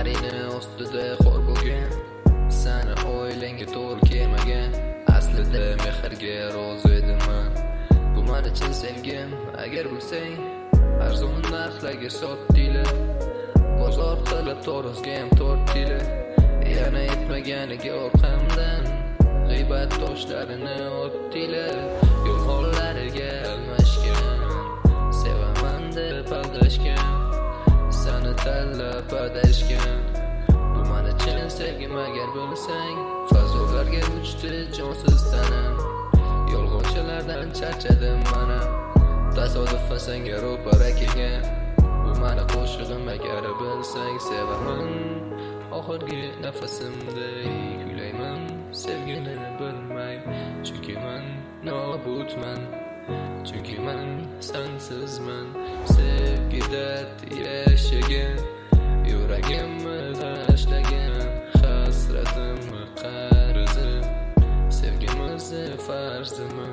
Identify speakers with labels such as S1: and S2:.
S1: Qarini ostida xor bo'lgan, sani oilangga to'g'ri kelmagan. Aslida mehrga rozi ediman, bu meni chin sevgim. Agar bilsang, arzon narxlarga sotdinglar, bozor qilib torozga ham tortdinglar. Yana etmaganiga orqamdan g'iybat toshlarini otdinglar. Yo'l hollariga almashgan, sevaman deb aldashgan, seni tanlab adashgan. Bu meni chin sevgim. Agar bilsang, fazolarga uchdi jonsiz tanam. Yolg'onchilardan charchadim mana, tasodifan senga ro'para kelgan. Bu meni qo'shig'im. Agar bilsang, sevaman oxirgi nafasimday kuylayman, sevgini bilmay. Chunki men nobudman, chunki men sensizman. Sevgida yashagan, yuragimni tashlagan, hasratimni qarzim. Sevgimizni farzimi